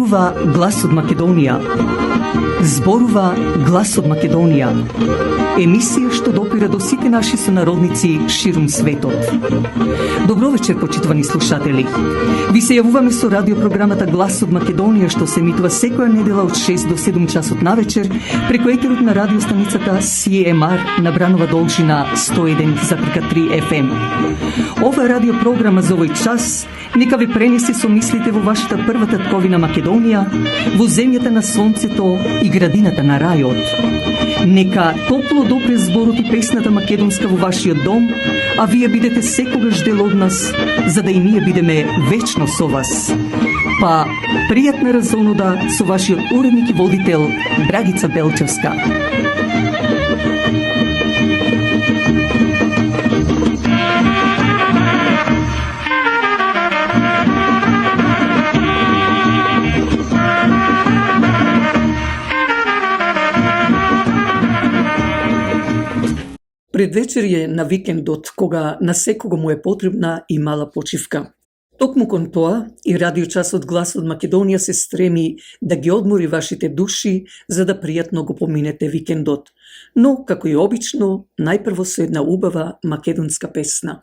Зборува Глас од Македонија. Зборува Глас од Македонија. Емисија што допира до сите наши сонародници ширум светот. Добро вечер, почитувани слушатели. Ви се јавуваме со радиопрограмата Глас од Македонија, што се емитува секоја недела од 6 до 7 часот навечер преку етерот на радиостаницата CMR на Бранова должина 101,3 FM. Ова радиопрограма за овој час нека ви пренесе со мислите во вашата прва татковина Македонија, во земјата на сонцето и градината на рајот. Нека топло допре зборот и песната македонска во вашиот дом, а вие бидете секогаш дел од нас, за да и ние бидеме вечно со вас. Па, пријатна разонода со вашиот уредник и водител Драгица Белчевска. Предвечер е на викендот, кога на секого му е потребна и мала почивка. Токму кон тоа и радиочасот Глас од Македонија се стреми да ги одмори вашите души, за да пријатно го поминете викендот. Но, како и обично, најпрво со една убава македонска песна.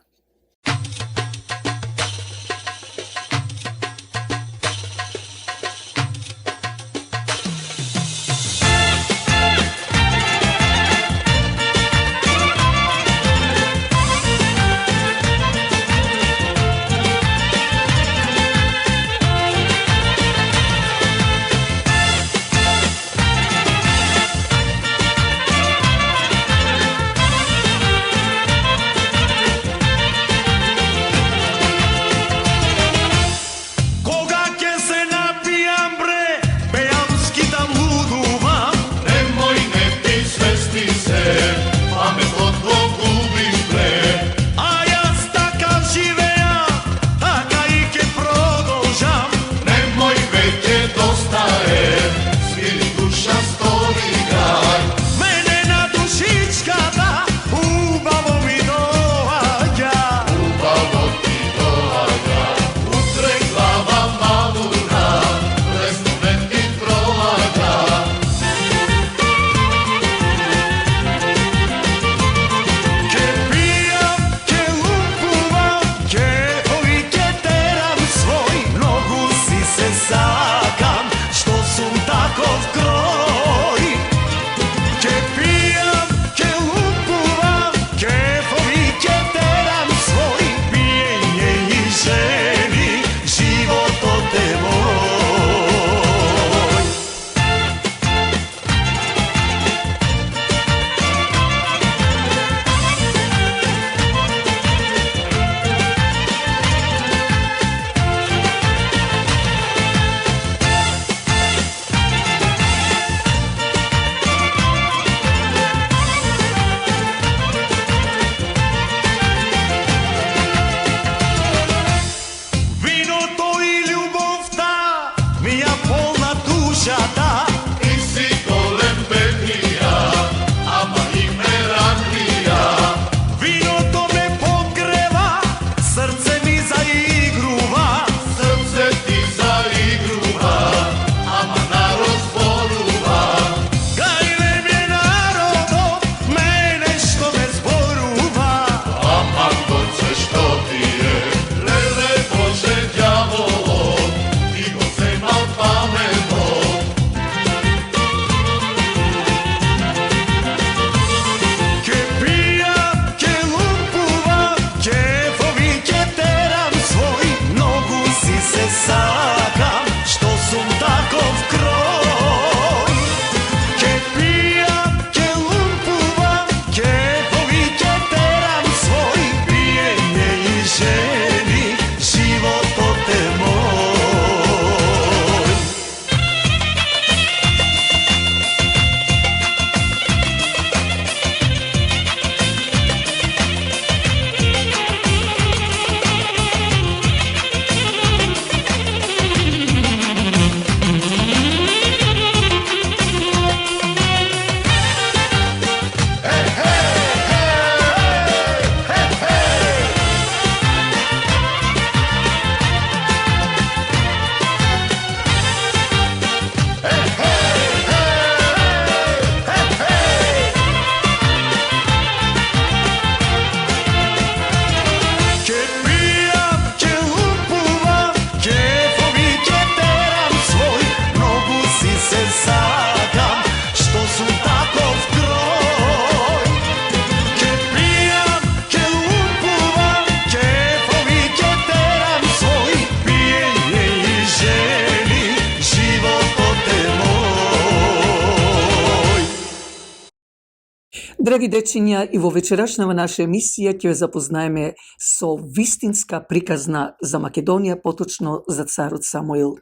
Драги дечиња, и во вечерашнава наша емисија ќе ве запознаеме со вистинска приказна за Македонија, поточно за царот Самуил.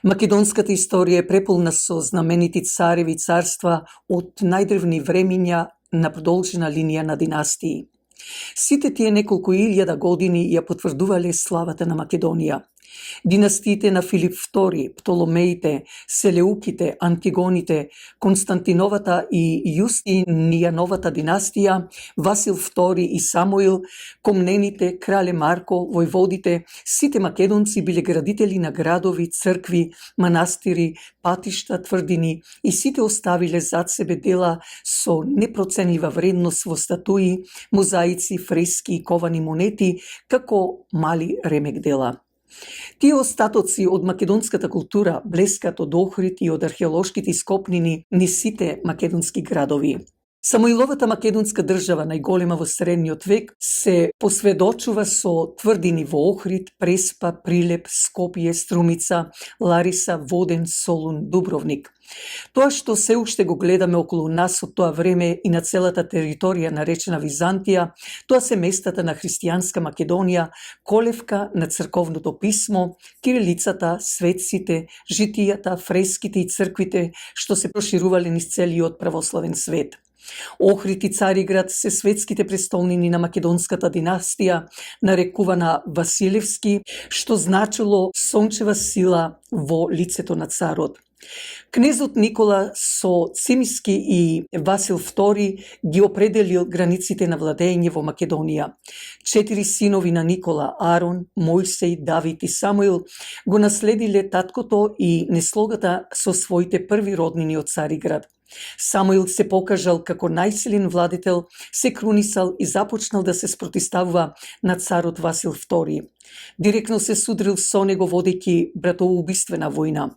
Македонската историја е преполна со знаменити цареви и царства од најдревни времиња на продолжена линија на династии. Сите тие неколку илјада години ја потврдувале славата на Македонија. Династиите на Филип II, Птоломеите, Селеуките, Антигоните, Константиновата и Јустинијановата династија, Васил II и Самуил, Комнените, Крале Марко, војводите, сите македонци биле градители на градови, цркви, манастири, патишта, тврдини и сите оставиле зад себе дела со непроценлива вредност во статуи, мозаици, фрески и ковани монети, како мали ремек дела. Тие остатоци од македонската култура блескат од Охрид и од археолошките ископнини низ сите македонски градови. Самуиловата македонска држава, најголема во средниот век, се посведочува со тврдини во Охрид, Преспа, Прилеп, Скопје, Струмица, Лариса, Воден, Солун, Дубровник. Тоа што се уште го гледаме околу нас од тоа време и на целата територија наречена Византија, тоа се местата на христијанска Македонија, колевка на црковното писмо, кирилицата, светците, житијата, фреските и црквите што се проширувале низ целиот православен свет. Охрид и Цариград се светските престолнини на македонската династија, нарекувана Василевски, што значило сончева сила во лицето на царот. Кнезот Никола со Цимиски и Васил II ги определил границите на владење во Македонија. 4 синови на Никола, Арон, Мојсеј, Давид и Самуил, го наследиле таткото и неслогата со своите први роднини од Цариград. Самуил се покажал како најсилен владетел, се крунисал и започнал да се спротиставува на царот Васил II. Директно се судрил со него водејќи братоубиствена војна.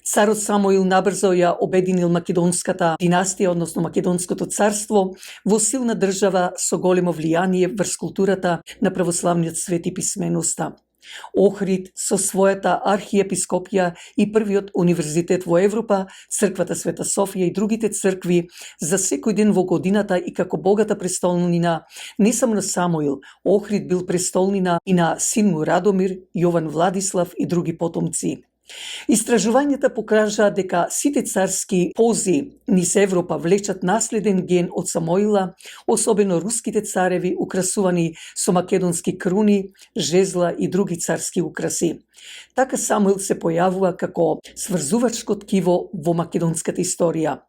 Царот Самуил набрзо ја обединил македонската династија, односно македонското царство, во силна држава со големо влијание врз културата на православниот свет и писменоста. Охрид со својата архиепископија и првиот универзитет во Европа, црквата Света Софија и другите цркви за секој ден во годината и како богата престолнина не само на Самуил, Охрид бил престолнина и на син му Радомир, Јован Владислав и други потомци. Истражувањата покажаа дека сите царски пози низ Европа влечат наследен ген од Самуила, особено руските цареви украсувани со македонски круни, жезла и други царски украси. Така Самуил се појавува како сврзувачко ткиво во македонската историја.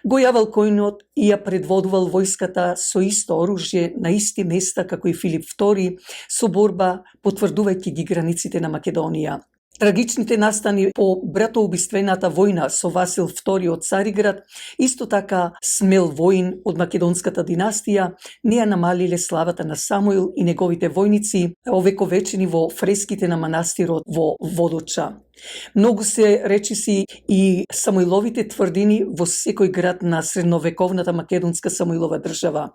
Го јавал којнот и ја предводувал војската со исто оружје на исти места како и Филип II со борба потврдувајќи ги границите на Македонија. Трагичните настани по братоубиствената војна со Васил II од Цариград, исто така смел воин од македонската династија, не ја намалиле славата на Самуил и неговите војници, овековечени во фреските на манастирот во Водоча. Многу се речиси и Самуиловите тврдини во секој град на средновековната македонска Самуилова држава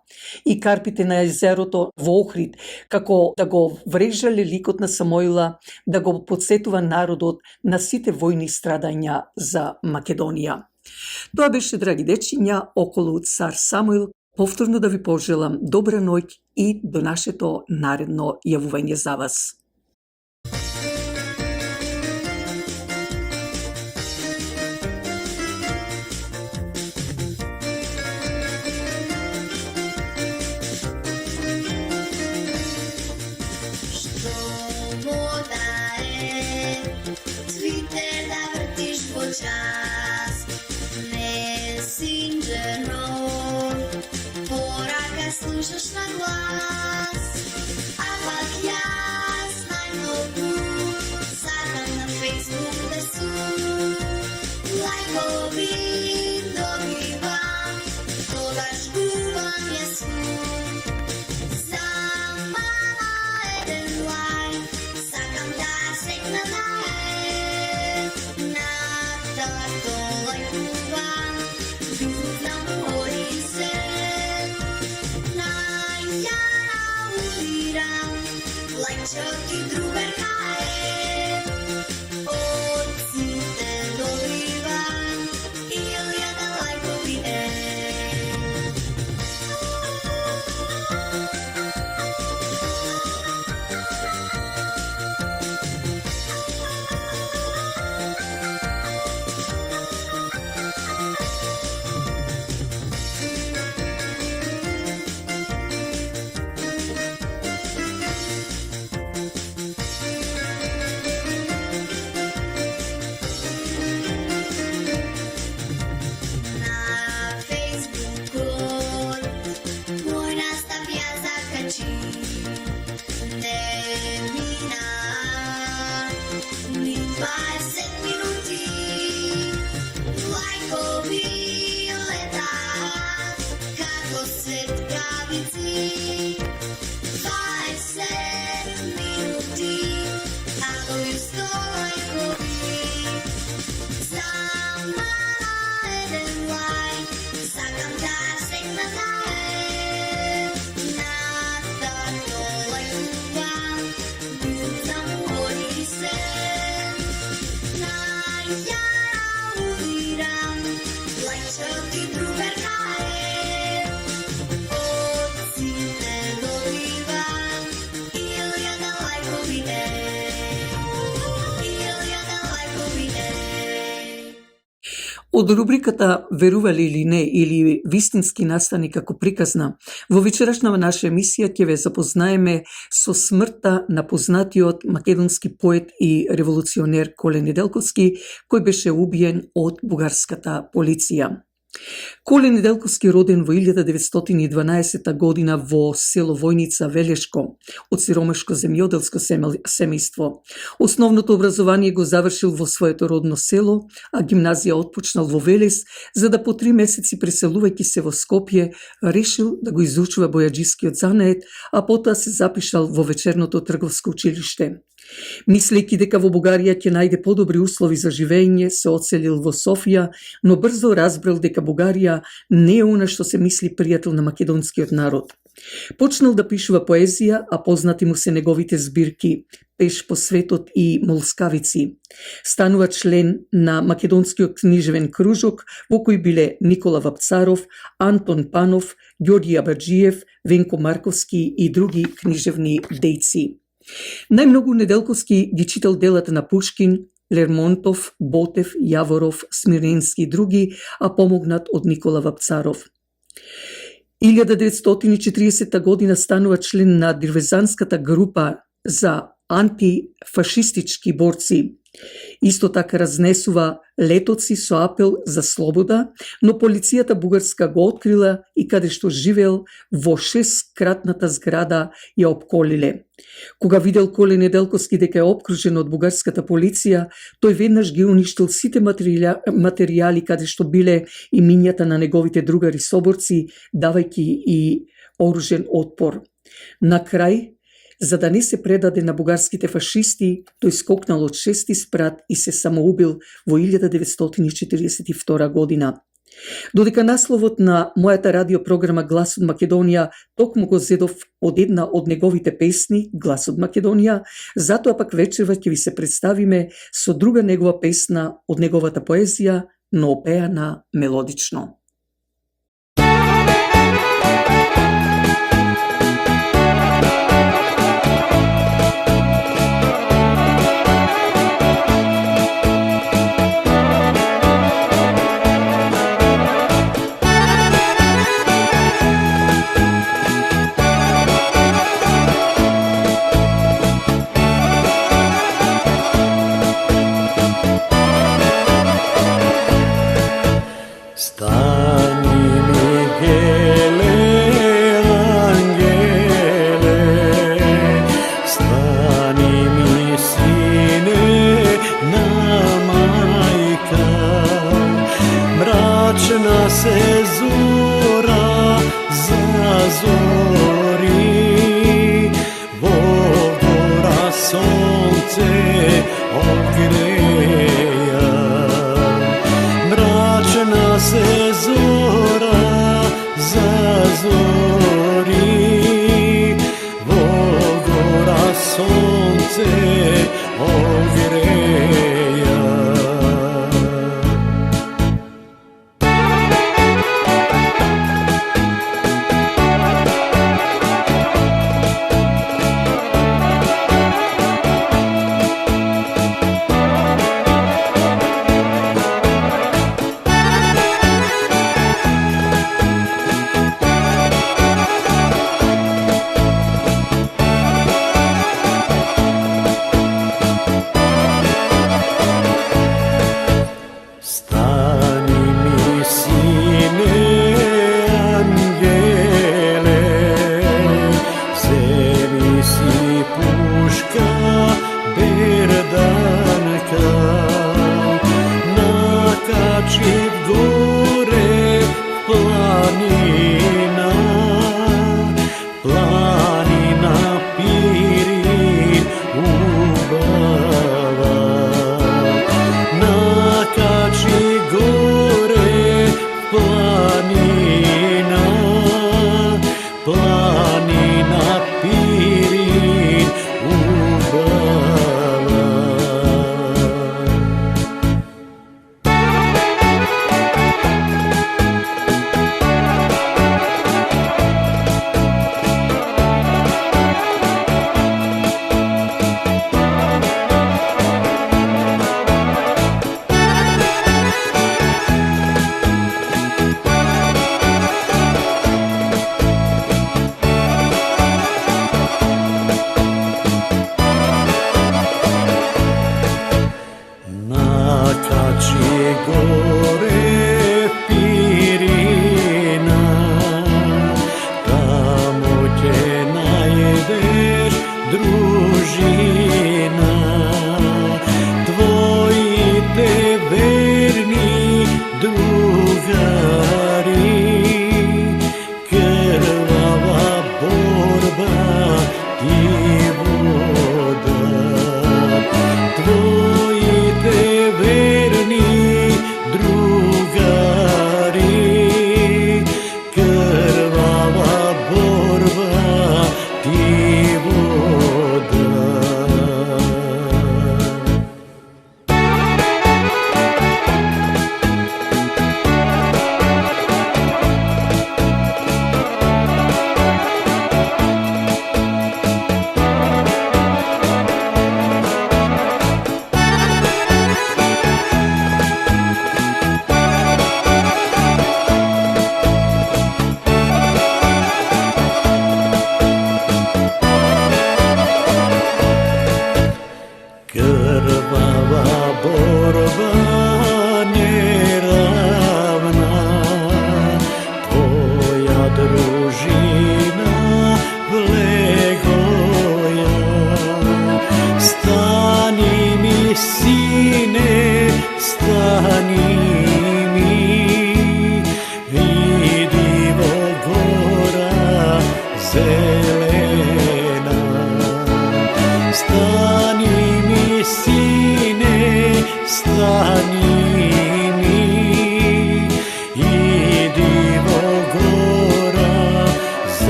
и карпите на езерото во Охрид, како да го врежале ликот на Самуила, да го подсетува народот на сите војни страдања за Македонија. Тоа беше, драги дечиња, околу цар Самуил. Повторно да ви пожелам добра ноќ и до нашето наредно јавување за вас. Час, месенџеро, порака слушаш на глас, а пак јас најмногу сакам на Facebook да сум, лајкови добивам, тогаш губам ја сум. За мама еден лајк, сакам да секна на Чок и другарка е, од сите добивам, илјада лајкови е. Ja umiram, plačati drugarkaje. Ocite dobivam, ili na lajkovine. Од рубриката Верували или не или вистински настани како приказна, во вечерашната наша емисија ќе ве запознаеме со смртта на познатиот македонски поет и револуционер Коле Неделковски, кој беше убиен од бугарската полиција. Коле Неделковски роден во 1912 година во село Војница, Велешко, од сиромашко земјоделско семејство. Основното образование го завршил во своето родно село, а гимназија отпочнал во Велес, за да по 3 месеци преселувајќи се во Скопје, решил да го изучува бојаџискиот занает, а потоа се запишал во вечерното трговско училиште. Мислејќи дека во Бугарија ќе најде подобри услови за живење, се одселил во Софија, но брзо разбрал дека Бугарија не е она што се мисли пријател на македонскиот народ. Почнал да пишува поезија, а познати му се неговите збирки Пеш по светот и Молскавици. Станува член на македонскиот книжевен кружок, во кој биле Никола Вапцаров, Антон Панов, Ѓорѓи Абаџиев, Венко Марковски и други книжевни дејци. Најмногу Неделковски ги читал делата на Пушкин, Лермонтов, Ботев, Јаворов, Смирненски и други, а помогнат од Никола Вапцаров. 1940 година станува член на Дирвезанската група за антифашистички борци. Исто така разнесува летоци со апел за слобода, но полицијата бугарска го открила и каде што живеел во 6-кратната зграда ја опколиле. Кога видел Коле Неделковски дека е обкружен од бугарската полиција, тој веднаш ги уништил сите материјали каде што биле имињата на неговите другари соборци, давајќи и оружен отпор. На крај, за да не се предаде на бугарските фашисти, тој скокнал од 6-ти спрат и се самоубил во 1942 година. Додека насловот на мојата радиопрограма Глас од Македонија токму го зедов од една од неговите песни, Глас од Македонија, затоа пак вечерва ќе ви се представиме со друга негова песна од неговата поезија, но опеана мелодично. Stop.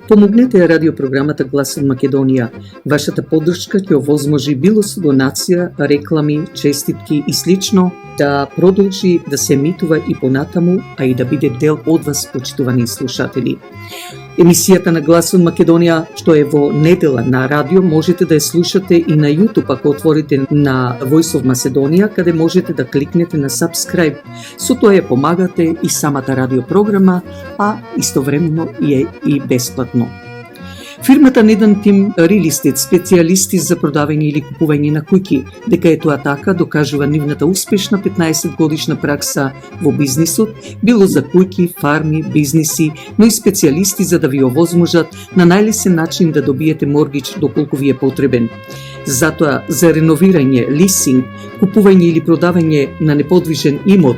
Помогнете ја радиопрограмата Глас од Македонија. Вашата поддршка ќе овозможи било со донација, реклами, честитки и слично да продолжи да се емитува и понатаму, а и да биде дел од вас, почитувани слушатели. Емисијата на Глас од Македонија, што е во недела на радио, можете да ја слушате и на YouTube ако отворите на Voice of Macedonia, каде можете да кликнете на subscribe. Со тоа ја помагате и самата радиопрограма, а истовремено е и бесплатно. Фирмата Недан Тим Real Estate, специјалисти за продавање или купување на куќи, дека е тоа така, докажува нивната успешна 15 годишна пракса во бизнисот, било за куќи, фарми, бизниси, но и специјалисти за да ви овозможат на најлесен начин да добиете моргич доколку ви е потребен. Затоа, за реновирање, лисинг, купување или продавање на неподвижен имот,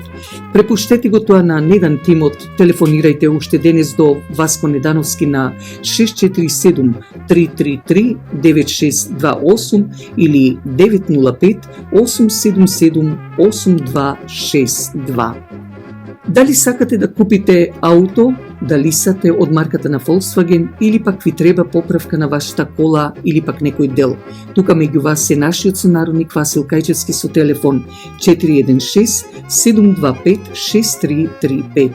препуштете го тоа на Недан Тимот, телефонирајте уште денес до Васко Недановски на 647-333-9628 или 905-877-8262. Дали сакате да купите ауто, да лисате од марката на Volkswagen или пак ви треба поправка на вашата кола или пак некој дел. Тука меѓу вас е нашиот сонародник Васил Кајчевски со телефон 416-725-6335.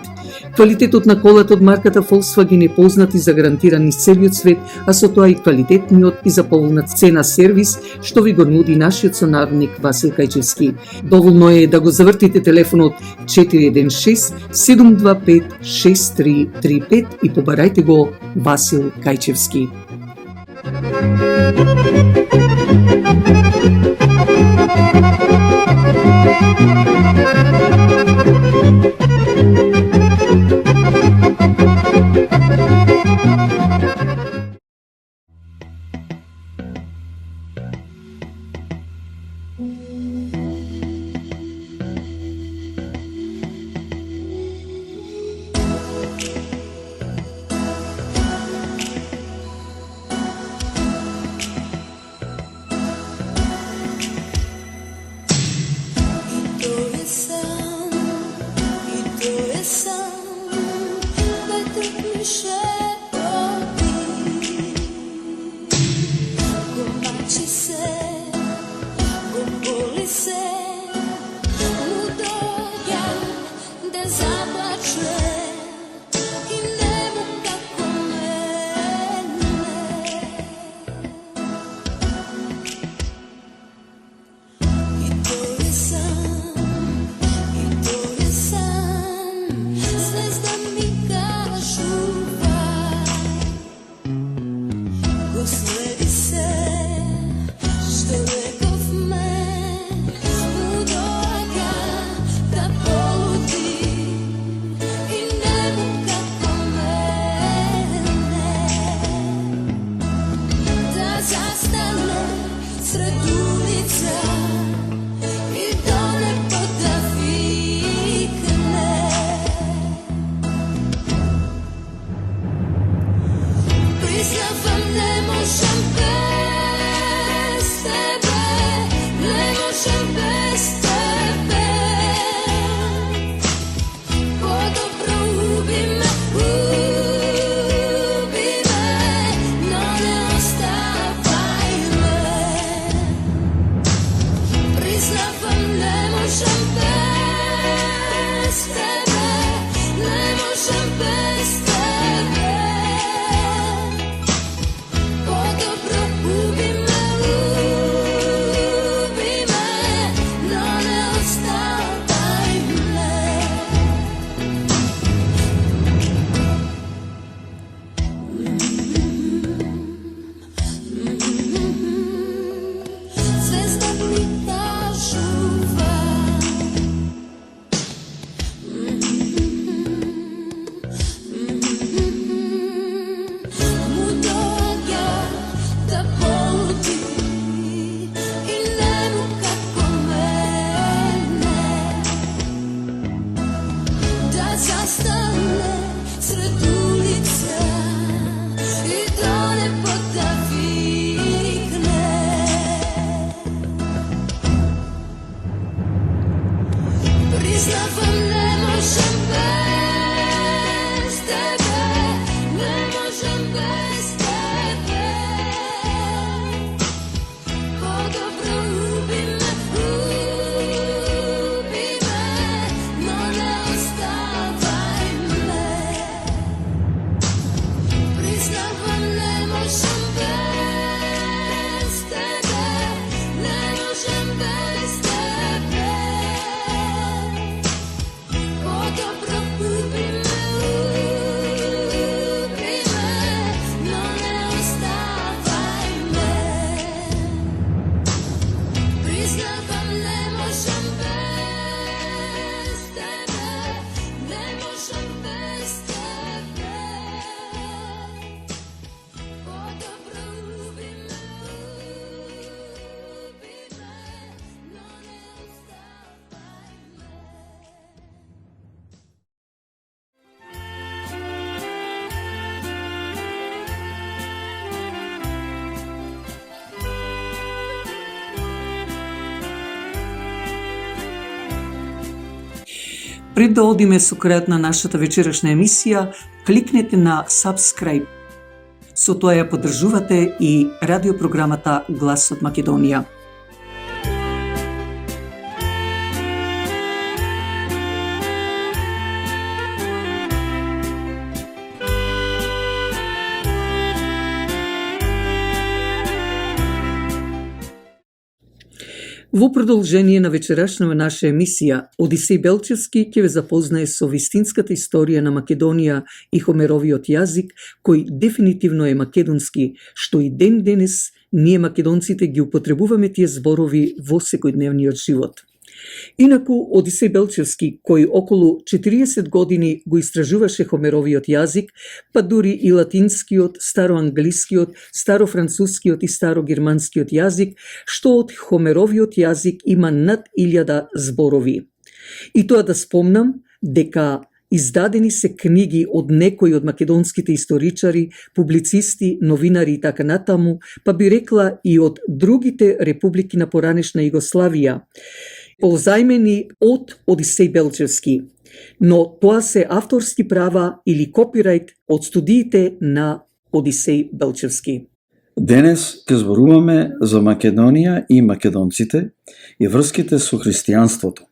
Квалитетот на колата од марката Volkswagen е познат и загарантиран из целиот свет, а со тоа и квалитетниот и за поволна цена сервис што ви го нуди нашиот сонародник Васил Кајчевски. Доволно е да го завртите телефонот 416-725-6335 и побарајте го Васил Кајчевски. Пред да одиме со крајот на нашата вечерашна емисија, кликнете на subscribe. Со тоа ја поддржувате и радиопрограмата Глас од Македонија. Во продолжение на вечерашната наша емисија, Одисеј Белчевски ќе ве запознае со вистинската историја на Македонија и Хомеровиот јазик, кој дефинитивно е македонски, што и ден денес ние македонците ги употребуваме тие зборови во секојдневниот живот. Инаку, Одисеј Белчевски, кој околу 40 години го истражуваше Хомеровиот јазик, па дури и латинскиот, староанглискиот, старофранцускиот и старогерманскиот јазик, што од Хомеровиот јазик има над 1000 зборови. И тоа да спомнам дека издадени се книги од некои од македонските историчари, публицисти, новинари и така натаму, па би рекла и од другите републики на поранешна Југославија, позајмени од Одисеј Белчевски, но тоа се авторски права или копирајт од студиите на Одисеј Белчевски. Денес ќе зборуваме за Македонија и македонците и врските со христијанството.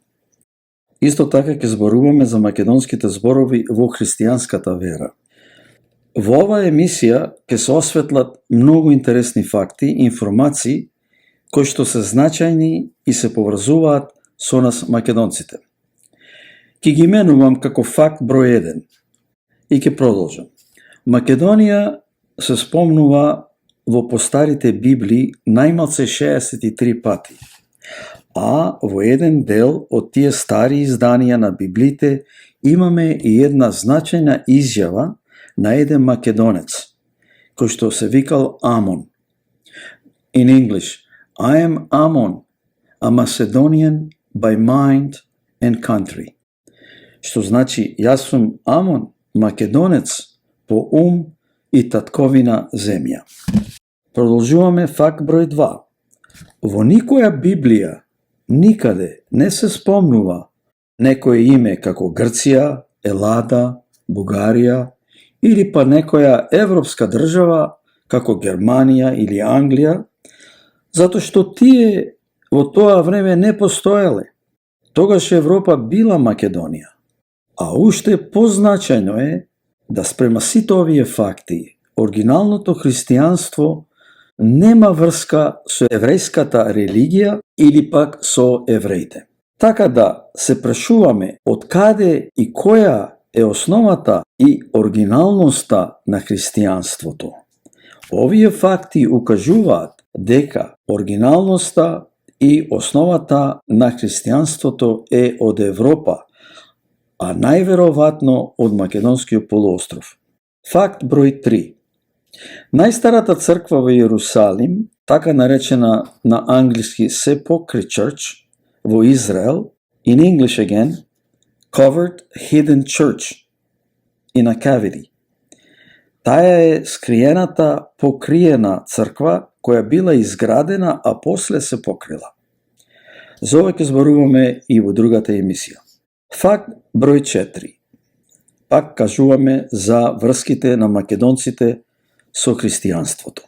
Исто така ќе зборуваме за македонските зборови во христијанската вера. Во оваа емисија ќе се осветлат многу интересни факти и информации кои што се значајни и се поврзуваат со нас македонците. Ке ги именувам како факт број 1 и ќе продолжам. Македонија се спомнува во постарите Библии најмалце 63 пати, а во еден дел од тие стари изданија на Библиите имаме и една значајна изјава на еден македонец, кој што се викал Амон. In English, I am Amon, a Macedonian by mind and country. Што значи, јас сум Амон, македонец по ум и татковина земја. Продолжуваме факт број 2. Во никоја Библија никаде не се спомнува некое име како Грција, Елада, Бугарија или па некоја европска држава како Германија или Англија, затоа што тие во тоа време не постоеле. Тогаш Европа била Македонија. А уште позначајно е да спрема сите овие факти, оригиналното христијанство нема врска со еврејската религија или пак со евреите. Така да се прашуваме од каде и која е основата и оригиналноста на христијанството. Овие факти укажуваат дека оригиналноста и основата на христијанството е од Европа, а најверојатно од Македонскиот полуостров. Факт број 3. Најстарата црква во Јерусалим, така наречена на англиски Sepulchre Church, во Израел, in English again, covered hidden church in a cavity. Таа е скриената, покриена црква која била изградена, а после се покрила. За ова ќе зборуваме и во другата емисија. Факт број 4. Пак кажуваме за врските на македонците со христијанството.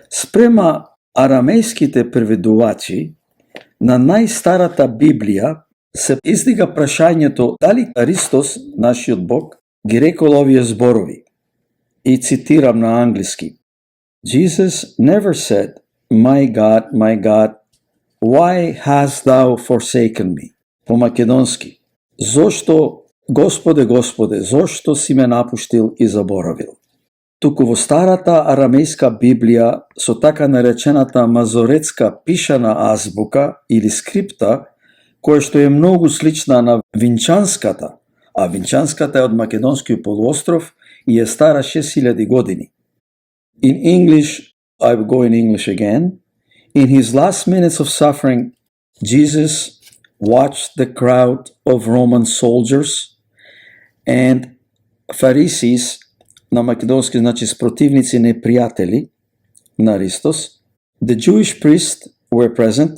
Спрема арамејските преведувачи на најстарата Библија се издига прашањето дали Христос, нашиот Бог, ги рекол овие зборови. И цитирам на англиски. Jesus never said, my God, why hast thou forsaken me? По македонски. Зошто, Господе, Господе, зошто си ме напуштил и заборавил? Туку во старата арамејска Библија со така наречената мазоретска пишана азбука или скрипта, која што е многу слична на винчанската, а винчанската е од Македонскиот полуостров и е стара 6000 години. In English, I will go in English again. In his last minutes of suffering, Jesus watched the crowd of Roman soldiers and Pharisees, на македонски значи спротивници, непријатели на Христос. The Jewish priests were present,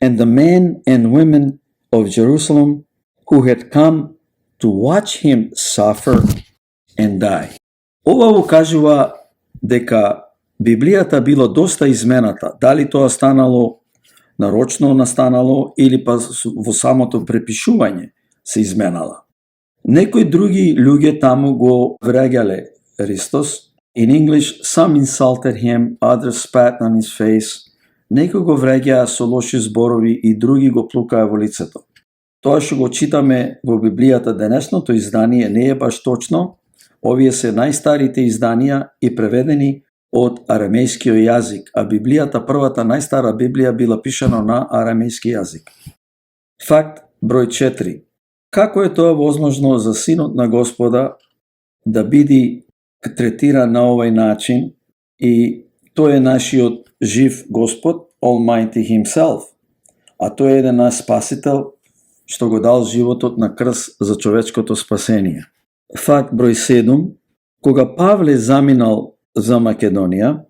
and the men and women of Jerusalem who had come to watch him suffer and die. Ова укажува дека Библијата било доста измената, дали тоа станало нарочно настанало или па во самото препишување се изменала. Некои други луѓе таму го враѓале Христос. In English, some insulted him, others spat on his face. Некои го враѓаа со лоши зборови и други го плукаа во лицето. Тоа што го читаме во Библијата денешното издание не е баш точно. Овие се најстарите изданија и преведени од арамејскиот јазик, а Библијата, првата најстара Библија, била пишана на арамејски јазик. Факт број 4. Како е тоа возможно за Синот на Господа да биде третиран на овој начин и тој е нашиот жив Господ, Almighty Himself, а тој е еден наш Спасител што го дал животот на крст за човечкото спасение. Факт број 7. Кога Павле заминал за Македонија,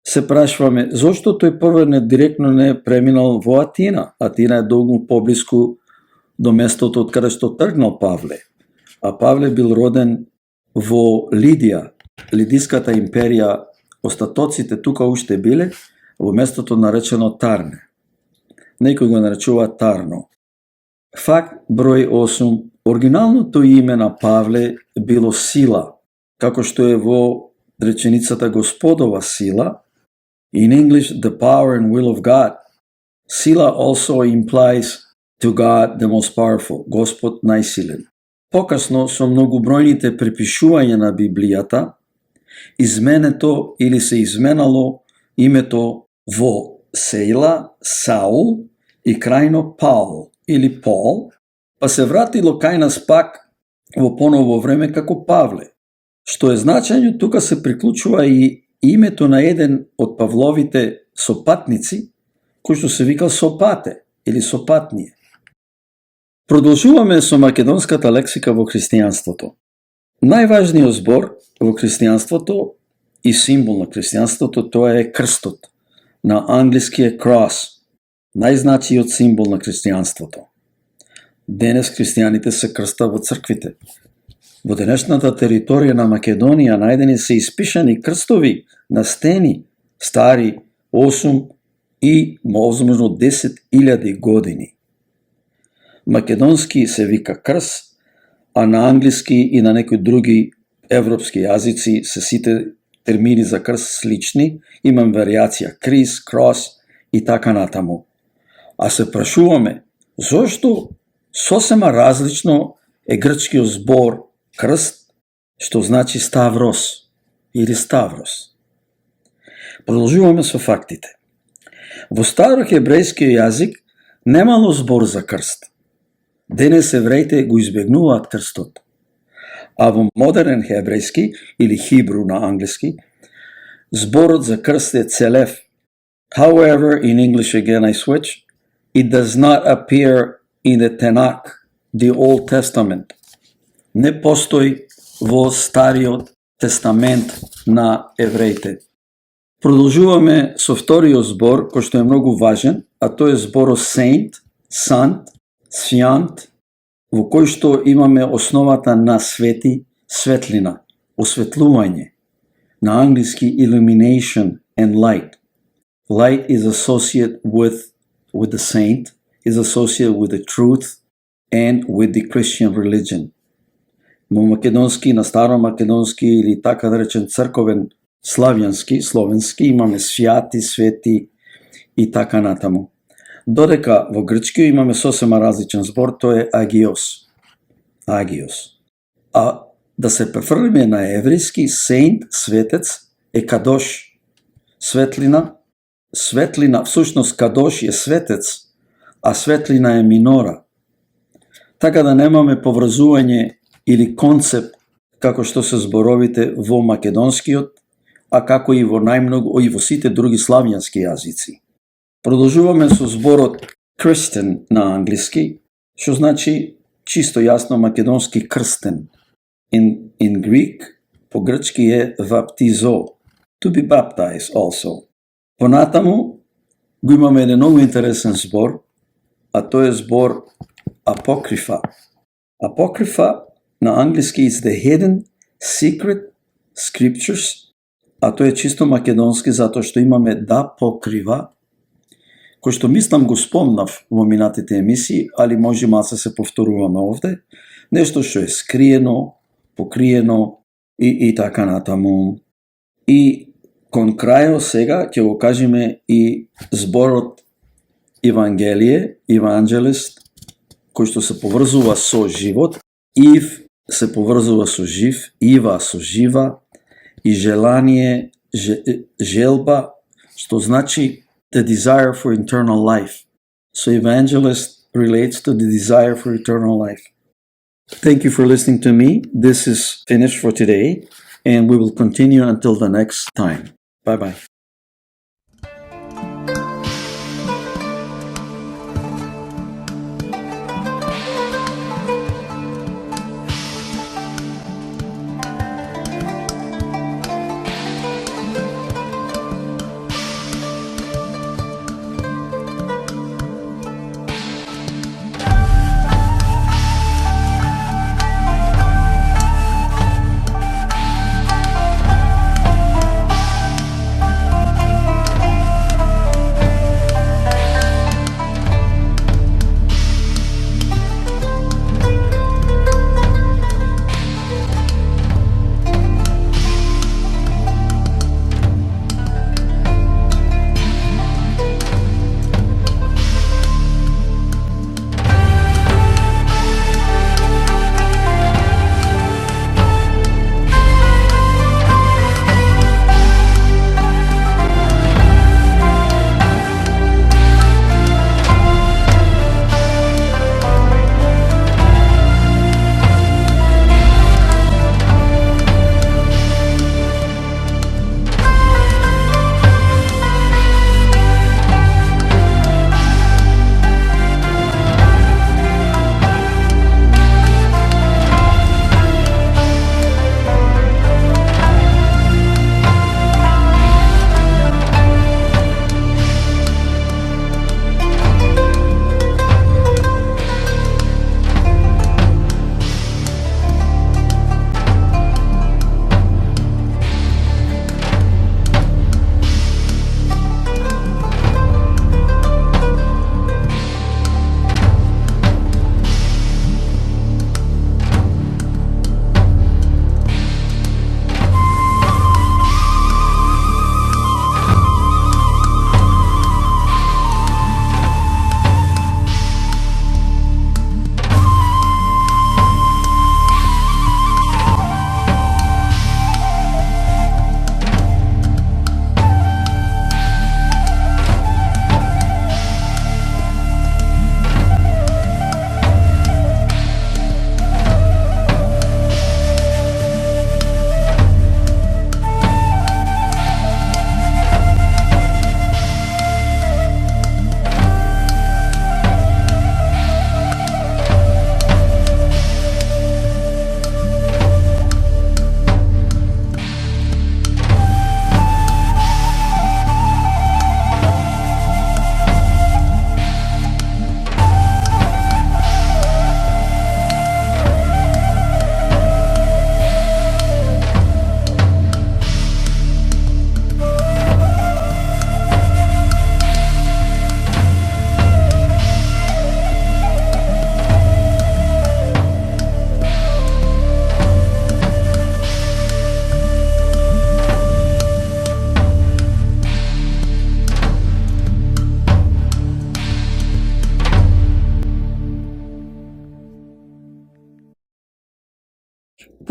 се прашваме зошто тој прво директно не преминал во Атина. Атина е долго поблиску до местото од каде што тргнал Павле. А Павле бил роден во Лидија, Лидиската империја. Остатоците тука уште биле во местото наречено Тарне. Некој го наречува Тарно. Факт број 8. Оригиналното име на Павле било Сила, како што е во реченицата Господова сила. In English, the power and will of God. Sila also implies to God the most powerful, Господ најсилен. Покасно, со многобројните препишувања на Библијата, изменето или се изменало името во Сейла, Саул и крајно Паул или Пол, па се вратило кај нас пак во поново време како Павле. Што е значањето, тука се приклучува и името на еден од Павловите сопатници, кој што се викал Сопате или Сопатние. Продолжуваме со македонската лексика во христијанството. Најважниот збор во христијанството и символ на христијанството, тоа е крстот. На англиски е cross, најзначајниот символ на христијанството. Денес христијаните се крстат во црквите. Во денешната територија на Македонија најдени се испишани крстови на стени стари 8 и возможно 10.000 години. Македонски се вика крст, а на англиски и на некои други европски јазици се сите термини за крст слични, имам варијација крис, крос и така натаму. А се прашуваме, зошто сосема различно е грчкиот збор крст, што значи ставрос или ставрос. Продолжуваме со фактите. Во старохебрејскиот јазик немало збор за крст. Денес евреите го избегнуваат крстот. А во модерен хебрејски или хибру на англиски, зборот за крст е целев. However, in English again I switch, it does not appear in the Tanakh, the Old Testament. Не постои во Стариот Тестамент на евреите. Продолжуваме со вториот збор, кој што е многу важен, а тој е зборот saint, sant, свјант, во кој што имаме основата на свети, светлина, осветлување. На англиски illumination and light. Light is associated with the saint, is associated with the truth and with the Christian religion. Во македонски, на старомакедонски или така да речем црковен славјански, словенски, имаме свјати, свети и така натаму. Додека во грчки имаме сосема различен збор, тој е агиос. Агиос. А да се префрлиме на еврејски, сейнт, светец, е кадош. Светлина, всушност кадош е светец, а светлина е минора. Така да немаме поврзување или концепт како што се зборовите во македонскиот, а како и во најмногу и во сите други славјански јазици. Продолжуваме со зборот Christian на англиски, што значи чисто јасно македонски крстен. In Greek, по грчки е baptizo, to be baptized also. Понатаму го имаме еден многу интересен збор, а тој е збор апокрифа. Апокрифа На англиски is the hidden secret scriptures, а тоа е чисто македонски затоа што имаме да покрива, кој што мислам го спомнав во минатите емисии, али може малце се повторуваме овде, нешто што е скриено, покриено и така натаму. И кон крајот сега ќе го кажеме и зборот Евангелие, Евангелист, кој што се поврзува со живот, Ив се поврзува со жив, Ива со жива, и желание, желба, што значи the desire for eternal life. So evangelist relates to the desire for eternal life. Thank you for listening to me. This is finished for today, and we will continue until the next time. Bye-bye.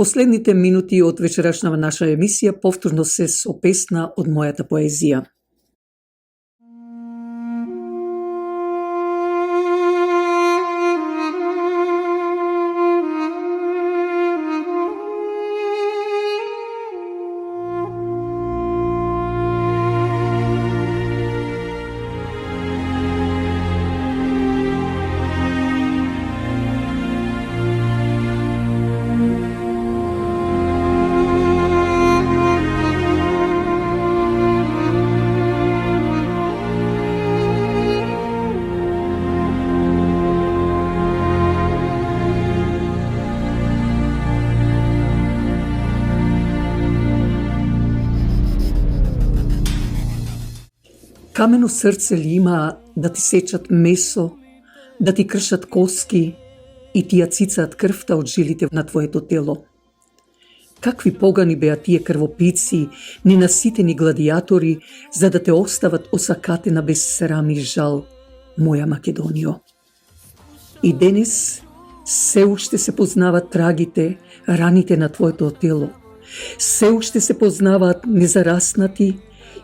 Последните минути од вечерашната наша емисија повторно се со песна од мојата поезија. Камено срце ли има да ти сечат месо, да ти кршат коски и ти ја цицаат крвта од жилите на твоето тело? Какви погани беа тие крвопици, ненаситени гладиатори, за да те остават осакатена без срам и жал, моја Македонио. И денес се уште се познават трагите, раните на твоето тело. Се уште се познаваат незараснати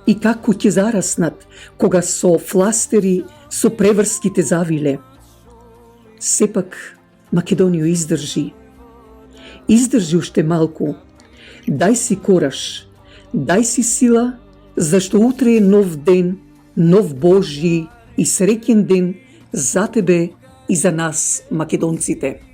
и како ќе зараснат кога со фластери, со преврските завиле. Сепак Македонио издржи. Издржи уште малку. Дај си кораж, дај си сила, зашто утре е нов ден, нов Божји и среќен ден за тебе и за нас, македонците.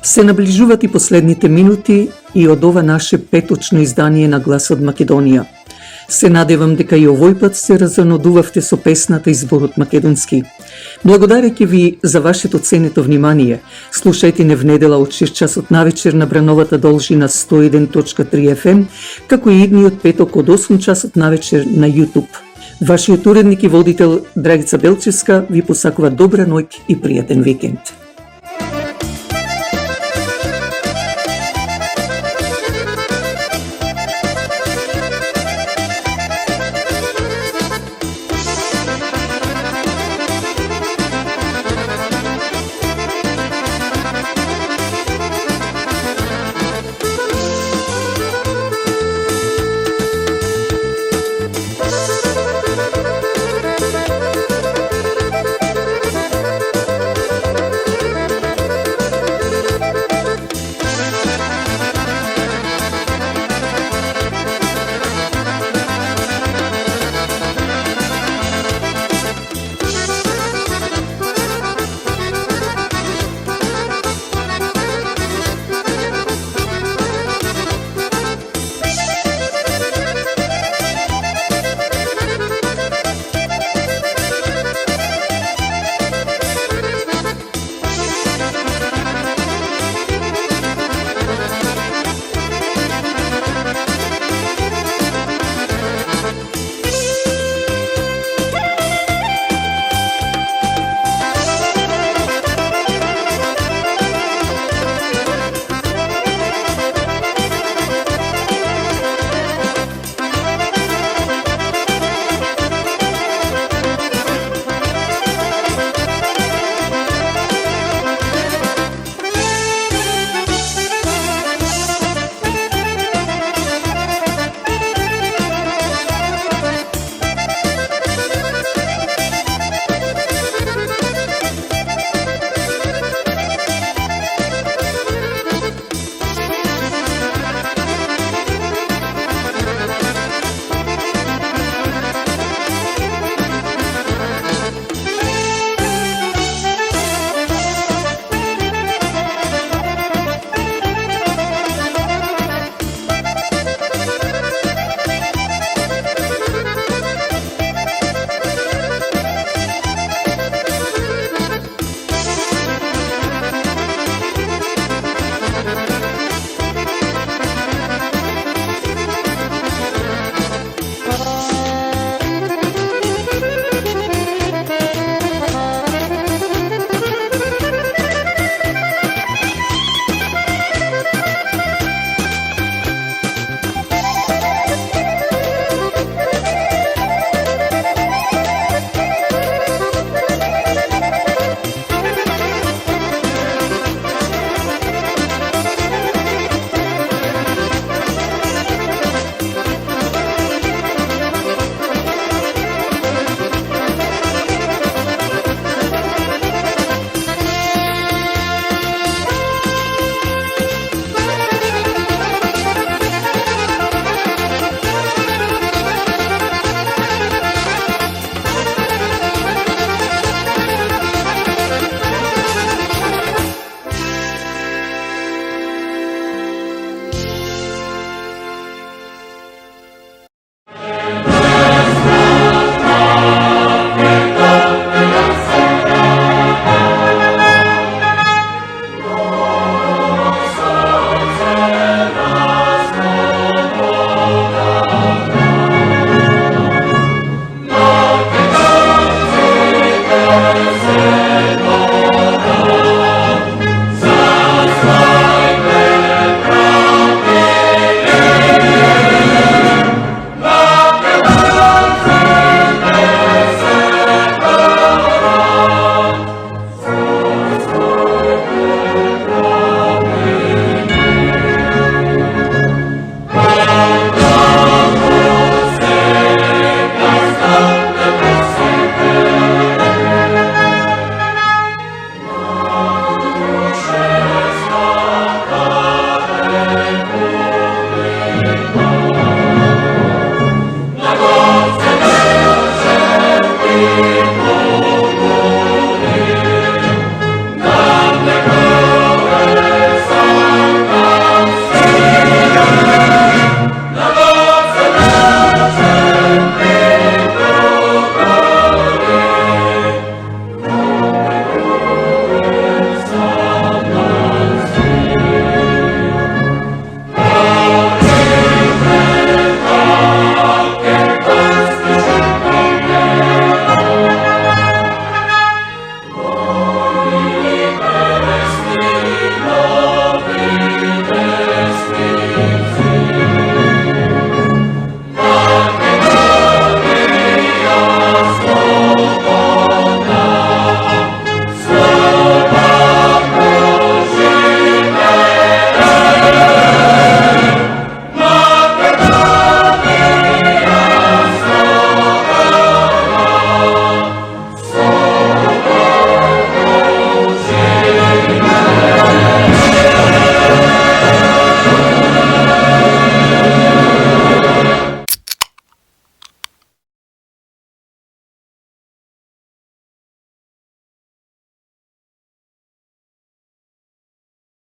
Се наближуваат и последните минути и од ова наше петочно издание на Глас од Македонија. Се надевам дека и овој пат се разонодувавте со песната и зборот македонски. Благодарејќи ви за вашето ценето внимание, слушајте не в недела од 6 часот навечер на брановата должина 101.3 FM, како и идниот петок од 8 часот навечер на YouTube. Вашиот уредник и водител Драгица Белчевска ви посакува добра ноќ и пријатен викенд.